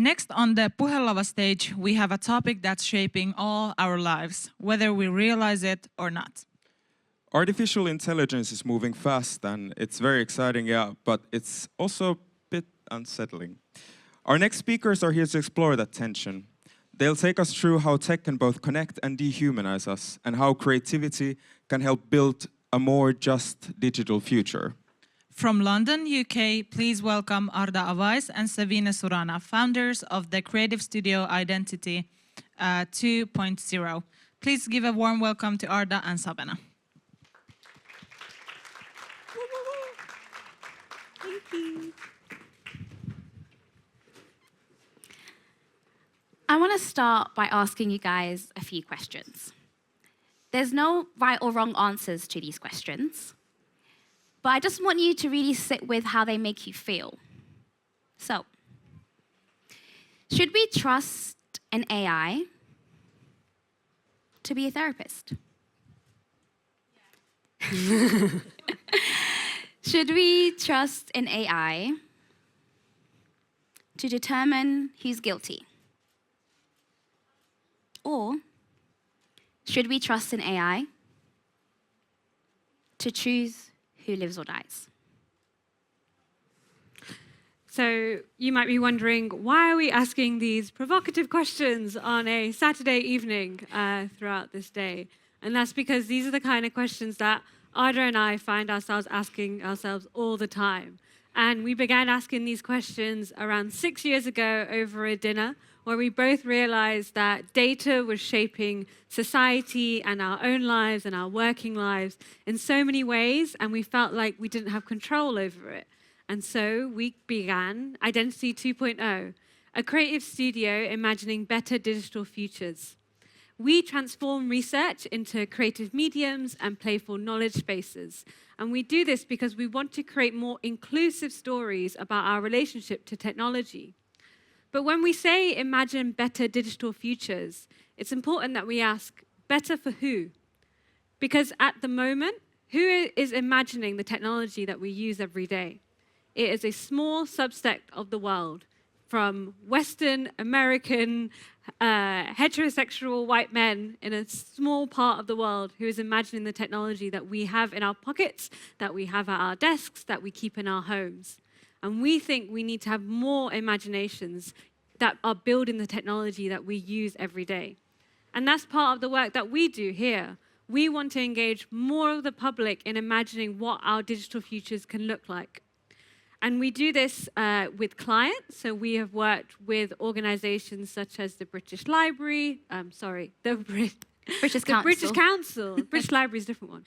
Next on the Puhelava stage, we have a topic that's shaping all our lives, whether we realize it or not. Artificial intelligence is moving fast and it's very exciting, yeah, but it's also a bit unsettling. Our next speakers are here to explore that tension. They'll take us through how tech can both connect and dehumanize us, and how creativity can help build a more just digital future. From London, UK, please welcome Arda Awais and Savena Surana, founders of the creative studio Identity 2.0. Please give a warm welcome to Arda and Savena. Thank you. I want to start by asking you guys a few questions. There's no right or wrong answers to these questions, but I just want you to really sit with how they make you feel. So, should we trust an AI to be a therapist? Yeah. Should we trust an AI to determine who's guilty? Or should we trust an AI to choose who lives or dies? So you might be wondering, why are we asking these provocative questions on a Saturday evening throughout this day? And that's because these are the kind of questions that Arda and I find ourselves asking ourselves all the time. And we began asking these questions around 6 years ago over a dinner, where we both realized that data was shaping society and our own lives and our working lives in so many ways, and we felt like we didn't have control over it. And so we began Identity 2.0, a creative studio imagining better digital futures. We transform research into creative mediums and playful knowledge spaces. And we do this because we want to create more inclusive stories about our relationship to technology. But when we say imagine better digital futures, it's important that we ask, better for who? Because at the moment, who is imagining the technology that we use every day? It is a small subset of the world, from Western American heterosexual white men in a small part of the world who is imagining the technology that we have in our pockets, that we have at our desks, that we keep in our homes. And we think we need to have more imaginations that are building the technology that we use every day. And that's part of the work that we do here. We want to engage more of the public in imagining what our digital futures can look like. And we do this with clients. So we have worked with organizations such as the British Library, British Council. British Library is a different one.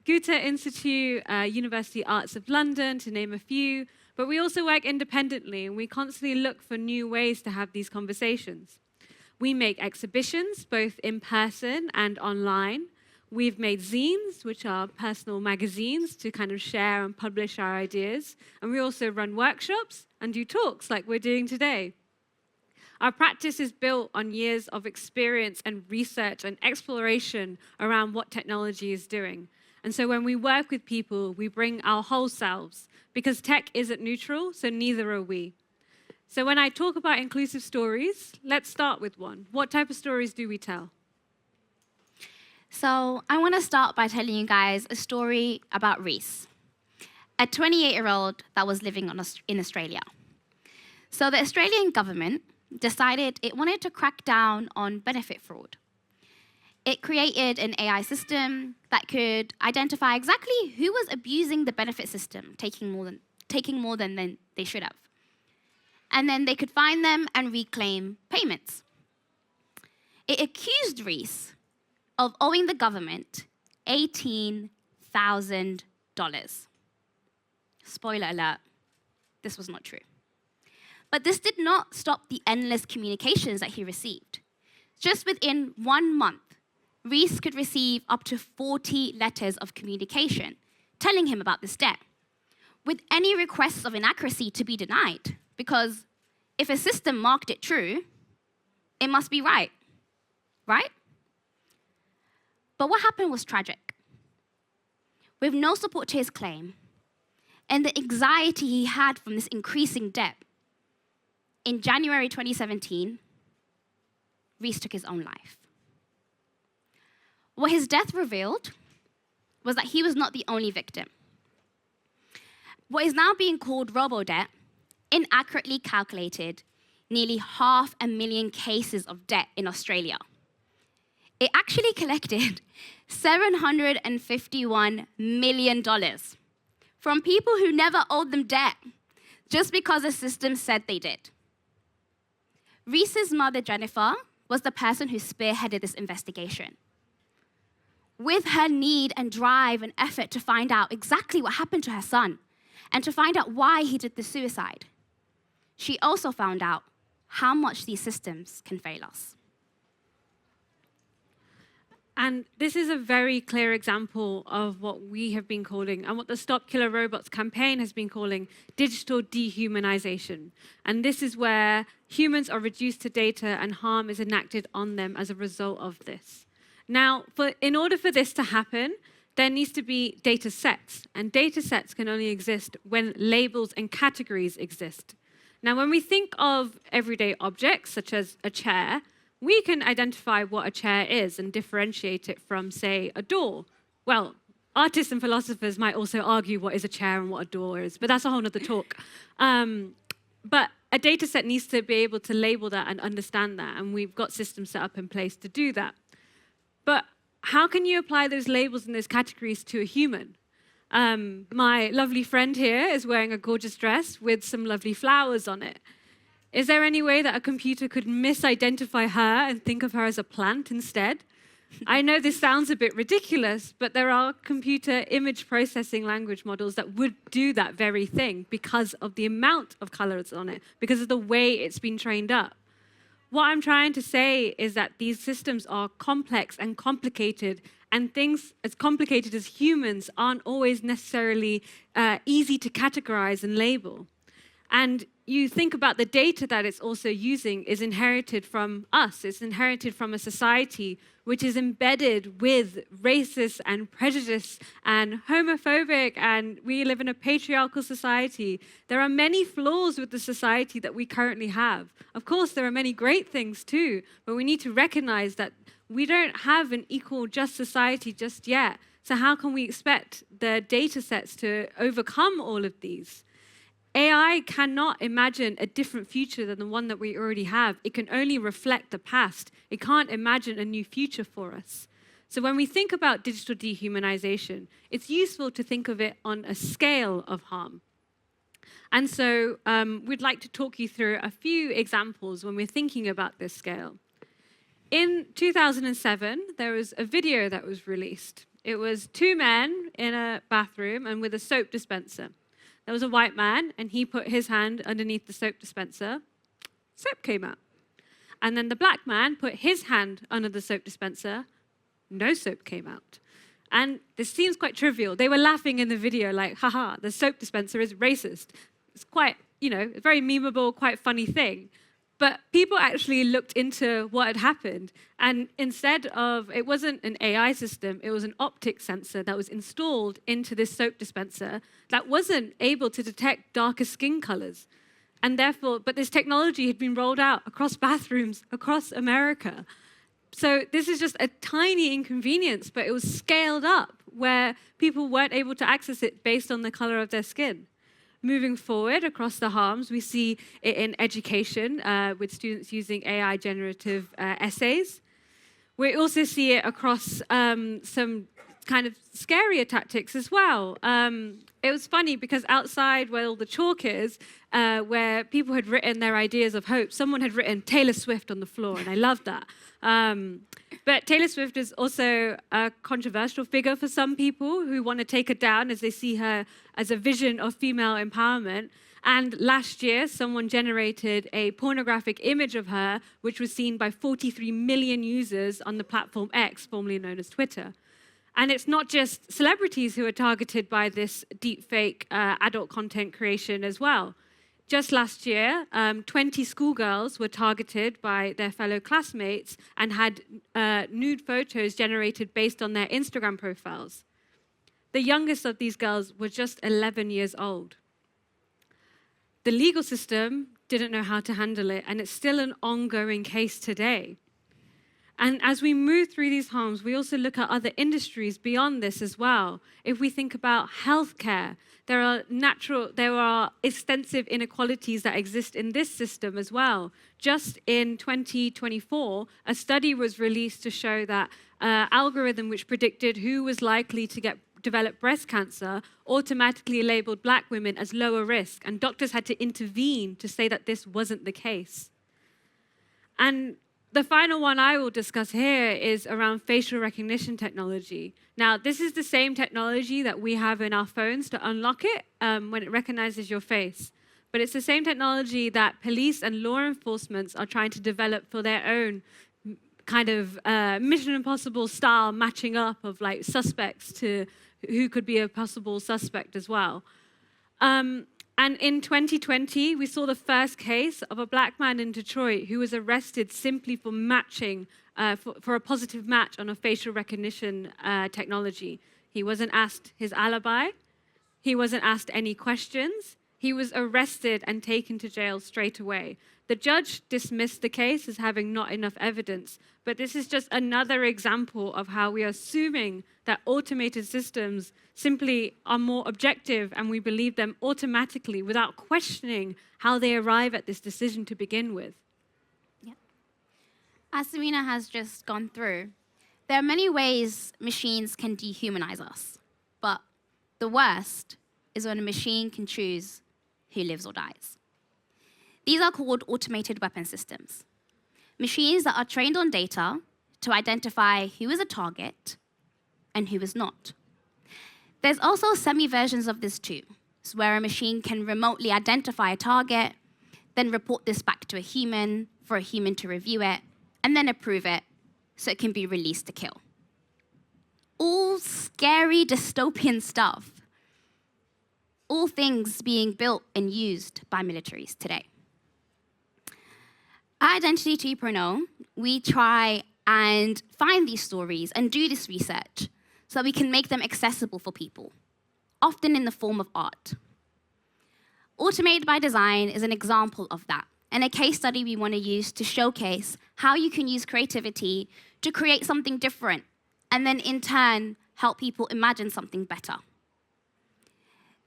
Goethe Institute, University Arts of London, to name a few. But we also work independently, and we constantly look for new ways to have these conversations. We make exhibitions, both in person and online. We've made zines, which are personal magazines, to kind of share and publish our ideas. And we also run workshops and do talks like we're doing today. Our practice is built on years of experience and research and exploration around what technology is doing. And so when we work with people, we bring our whole selves, because tech isn't neutral, so neither are we. So when I talk about inclusive stories, let's start with one. What type of stories do we tell? So I want to start by telling you guys a story about Reese, a 28-year-old that was living in Australia. So the Australian government decided it wanted to crack down on benefit fraud. It created an AI system that could identify exactly who was abusing the benefit system, taking more than they should have. And then they could find them and reclaim payments. It accused Reese of owing the government $18,000. Spoiler alert, this was not true. But this did not stop the endless communications that he received. Just within 1 month, Reese could receive up to 40 letters of communication telling him about this debt, with any requests of inaccuracy to be denied, because if a system marked it true, it must be right? But what happened was tragic. With no support to his claim, and the anxiety he had from this increasing debt, in January 2017, Reese took his own life. What his death revealed was that he was not the only victim. What is now being called robo-debt inaccurately calculated nearly 500,000 cases of debt in Australia. It actually collected $751 million from people who never owed them debt, just because the system said they did. Reese's mother, Jennifer, was the person who spearheaded this investigation. With her need and drive and effort to find out exactly what happened to her son and to find out why he did the suicide, she also found out how much these systems can fail us. And this is a very clear example of what we have been calling, and what the Stop Killer Robots campaign has been calling, digital dehumanization. And this is where humans are reduced to data and harm is enacted on them as a result of this. Now, in order for this to happen, there needs to be data sets. And data sets can only exist when labels and categories exist. Now, when we think of everyday objects, such as a chair, we can identify what a chair is and differentiate it from, say, a door. Well, artists and philosophers might also argue what is a chair and what a door is, but that's a whole other talk. But a data set needs to be able to label that and understand that, and we've got systems set up in place to do that. But how can you apply those labels and those categories to a human? My lovely friend here is wearing a gorgeous dress with some lovely flowers on it. Is there any way that a computer could misidentify her and think of her as a plant instead? I know this sounds a bit ridiculous, but there are computer image processing language models that would do that very thing because of the amount of colors on it, because of the way it's been trained up. What I'm trying to say is that these systems are complex and complicated, and things as complicated as humans aren't always necessarily easy to categorize and label. And you think about the data that it's also using is inherited from us. It's inherited from a society which is embedded with racist and prejudice and homophobic, and we live in a patriarchal society. There are many flaws with the society that we currently have. Of course, there are many great things too, but we need to recognize that we don't have an equal, just society just yet. So how can we expect the data sets to overcome all of these? AI cannot imagine a different future than the one that we already have. It can only reflect the past. It can't imagine a new future for us. So when we think about digital dehumanization, it's useful to think of it on a scale of harm. And so we'd like to talk you through a few examples when we're thinking about this scale. In 2007, there was a video that was released. It was two men in a bathroom and with a soap dispenser. There was a white man, and he put his hand underneath the soap dispenser. Soap came out. And then the black man put his hand under the soap dispenser. No soap came out. And this seems quite trivial. They were laughing in the video like, haha, the soap dispenser is racist. It's quite, a very memeable, quite funny thing. But people actually looked into what had happened. And instead of, it wasn't an AI system, it was an optic sensor that was installed into this soap dispenser that wasn't able to detect darker skin colors. And therefore, but this technology had been rolled out across bathrooms across America. So this is just a tiny inconvenience, but it was scaled up where people weren't able to access it based on the color of their skin. Moving forward across the harms, we see it in education with students using AI generative essays. We also see it across some kind of scarier tactics as well. It was funny because outside where all the chalk is, where people had written their ideas of hope, someone had written Taylor Swift on the floor, and I loved that. But Taylor Swift is also a controversial figure for some people who want to take her down as they see her as a vision of female empowerment. And last year, someone generated a pornographic image of her, which was seen by 43 million users on the platform X, formerly known as Twitter. And it's not just celebrities who are targeted by this deepfake adult content creation as well. Just last year, 20 schoolgirls were targeted by their fellow classmates and had nude photos generated based on their Instagram profiles. The youngest of these girls was just 11 years old. The legal system didn't know how to handle it, and it's still an ongoing case today. And as we move through these harms, we also look at other industries beyond this as well. If we think about healthcare, there are extensive inequalities that exist in this system as well. Just in 2024, a study was released to show that algorithm which predicted who was likely to develop breast cancer automatically labeled Black women as lower risk, and doctors had to intervene to say that this wasn't the case. And the final one I will discuss here is around facial recognition technology. Now, this is the same technology that we have in our phones to unlock it when it recognizes your face. But it's the same technology that police and law enforcement are trying to develop for their own kind of Mission Impossible style matching up of like suspects to who could be a possible suspect as well. And in 2020, we saw the first case of a Black man in Detroit who was arrested simply for matching, for a positive match on a facial recognition technology. He wasn't asked his alibi. He wasn't asked any questions. He was arrested and taken to jail straight away. The judge dismissed the case as having not enough evidence, but this is just another example of how we are assuming that automated systems simply are more objective and we believe them automatically without questioning how they arrive at this decision to begin with. Yeah. As Savena has just gone through, there are many ways machines can dehumanize us, but the worst is when a machine can choose who lives or dies. These are called automated weapon systems. Machines that are trained on data to identify who is a target and who is not. There's also semi-versions of this too, so where a machine can remotely identify a target, then report this back to a human for a human to review it, and then approve it so it can be released to kill. All scary dystopian stuff. All things being built and used by militaries today. At Identity 2.0, we try and find these stories and do this research so that we can make them accessible for people, often in the form of art. Automated by Design is an example of that, and a case study we want to use to showcase how you can use creativity to create something different, and then in turn, help people imagine something better.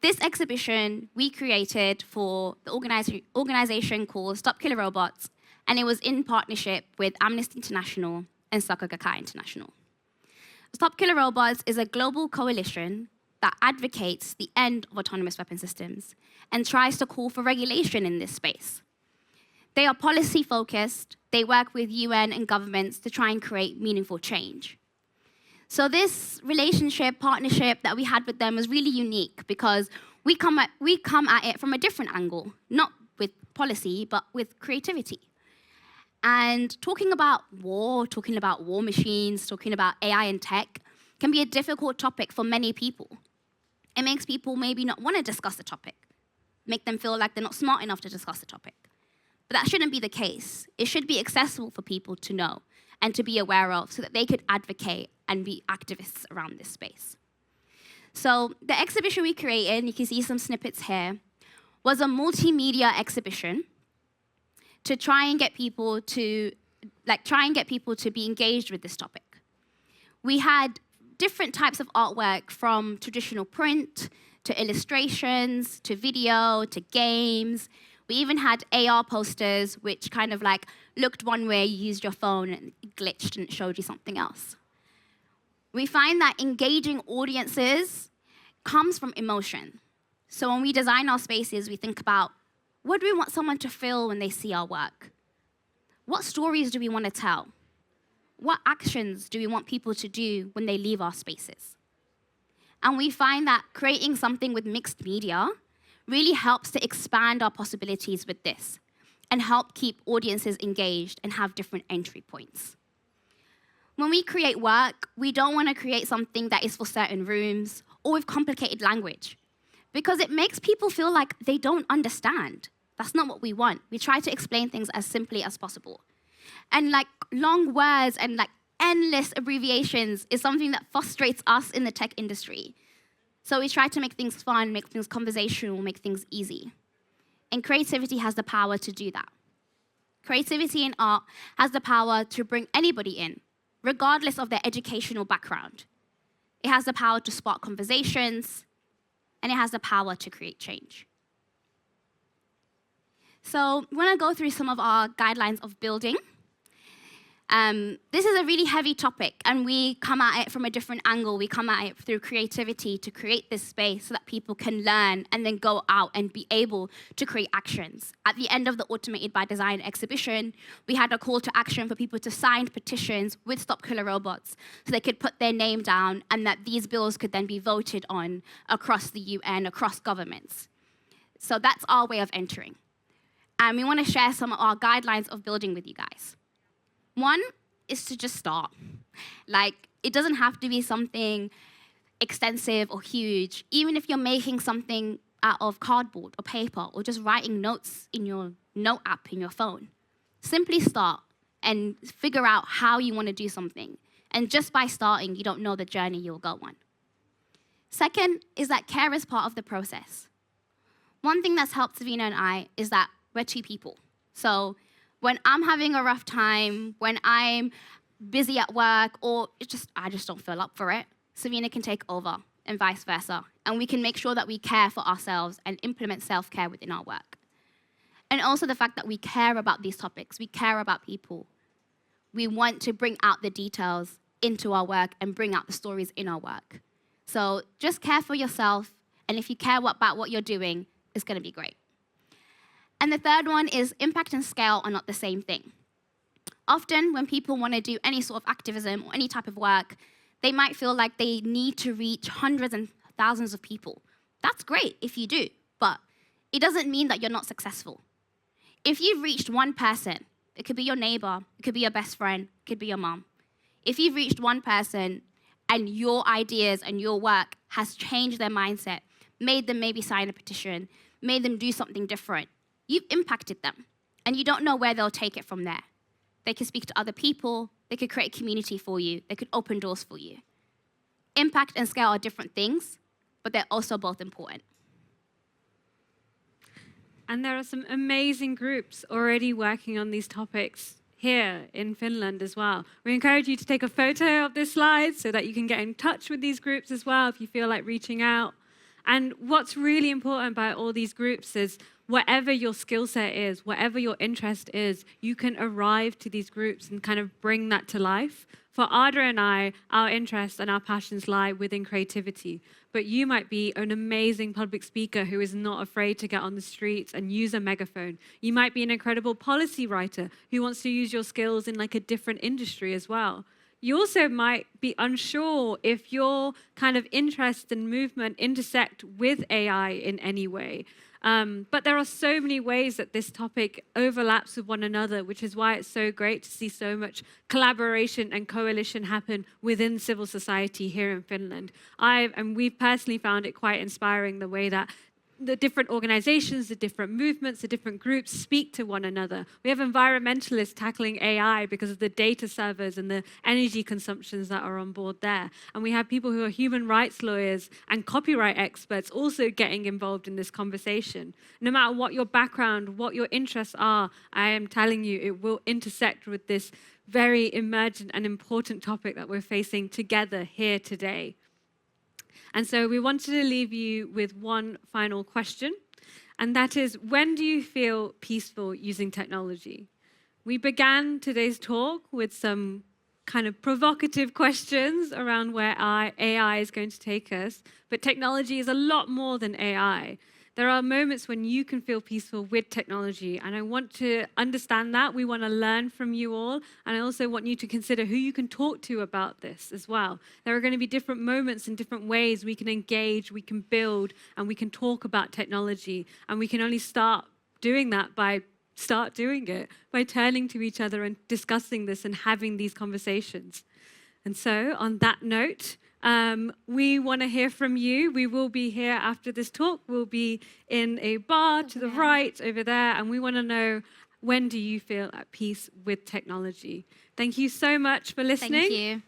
This exhibition we created for the organization called Stop Killer Robots, and it was in partnership with Amnesty International and Soccer Gakkai International. Stop Killer Robots is a global coalition that advocates the end of autonomous weapon systems and tries to call for regulation in this space. They are policy-focused. They work with UN and governments to try and create meaningful change. So this relationship, partnership that we had with them was really unique because we come at it from a different angle, not with policy, but with creativity. And talking about war machines, talking about AI and tech can be a difficult topic for many people. It makes people maybe not want to discuss the topic, make them feel like they're not smart enough to discuss the topic. But that shouldn't be the case. It should be accessible for people to know and to be aware of so that they could advocate and be activists around this space. So the exhibition we created, you can see some snippets here, was a multimedia exhibition to try and get people to be engaged with this topic. We had different types of artwork from traditional print to illustrations to video to games. We even had AR posters which kind of like looked one way, you used your phone and it glitched and it showed you something else. We find that engaging audiences comes from emotion. So when we design our spaces, we think about, what do we want someone to feel when they see our work? What stories do we want to tell? What actions do we want people to do when they leave our spaces? And we find that creating something with mixed media really helps to expand our possibilities with this and help keep audiences engaged and have different entry points. When we create work, we don't want to create something that is for certain rooms or with complicated language because it makes people feel like they don't understand. That's not what we want. We try to explain things as simply as possible. And like long words and like endless abbreviations is something that frustrates us in the tech industry. So we try to make things fun, make things conversational, make things easy. And creativity has the power to do that. Creativity in art has the power to bring anybody in, regardless of their educational background. It has the power to spark conversations, and it has the power to create change. So we want to go through some of our guidelines of building. This is a really heavy topic, and we come at it from a different angle. We come at it through creativity to create this space so that people can learn and then go out and be able to create actions. At the end of the Automated by Design exhibition, we had a call to action for people to sign petitions with Stop Killer Robots so they could put their name down and that these bills could then be voted on across the UN, across governments. So that's our way of entering. And we want to share some of our guidelines of building with you guys. One is to just start. Like, it doesn't have to be something extensive or huge. Even if you're making something out of cardboard or paper or just writing notes in your note app in your phone, simply start and figure out how you want to do something. And just by starting, you don't know the journey you'll go on. Second is that care is part of the process. One thing that's helped Savena and I is that we're two people. So when I'm having a rough time, when I'm busy at work, or I just don't feel up for it, Savena can take over and vice versa. And we can make sure that we care for ourselves and implement self-care within our work. And also the fact that we care about these topics, we care about people. We want to bring out the details into our work and bring out the stories in our work. So just care for yourself, and if you care about what you're doing, it's going to be great. And the third one is impact and scale are not the same thing. Often when people want to do any sort of activism or any type of work, they might feel like they need to reach hundreds and thousands of people. That's great if you do, but it doesn't mean that you're not successful. If you've reached one person, it could be your neighbor, it could be your best friend, it could be your mom. If you've reached one person and your ideas and your work has changed their mindset, made them maybe sign a petition, made them do something different, you've impacted them, and you don't know where they'll take it from there. They could speak to other people, they could create a community for you, they could open doors for you. Impact and scale are different things, but they're also both important. And there are some amazing groups already working on these topics here in Finland as well. We encourage you to take a photo of this slide so that you can get in touch with these groups as well if you feel like reaching out. And what's really important about all these groups is whatever your skill set is, whatever your interest is, you can arrive to these groups and kind of bring that to life. For Arda and I, our interests and our passions lie within creativity. But you might be an amazing public speaker who is not afraid to get on the streets and use a megaphone. You might be an incredible policy writer who wants to use your skills in like a different industry as well. You also might be unsure if your kind of interest and movement intersect with AI in any way. But there are so many ways that this topic overlaps with one another, which is why it's so great to see so much collaboration and coalition happen within civil society here in Finland. And we've personally found it quite inspiring the way that the different organizations, the different movements, the different groups speak to one another. We have environmentalists tackling AI because of the data servers and the energy consumptions that are on board there. And we have people who are human rights lawyers and copyright experts also getting involved in this conversation. No matter what your background, what your interests are, I am telling you, it will intersect with this very emergent and important topic that we're facing together here today. And so we wanted to leave you with one final question, and that is, when do you feel peaceful using technology? We began today's talk with some kind of provocative questions around where AI is going to take us, but technology is a lot more than AI. There are moments when you can feel peaceful with technology, and I want to understand that. We want to learn from you all, and I also want you to consider who you can talk to about this as well. There are going to be different moments and different ways we can engage, we can build, and we can talk about technology, and we can only start doing that by turning to each other and discussing this and having these conversations. And so, on that note, we want to hear from you. We will be here after this talk. We'll be in a bar to the right over there, and we want to know, when do you feel at peace with technology? Thank you so much for listening. Thank you.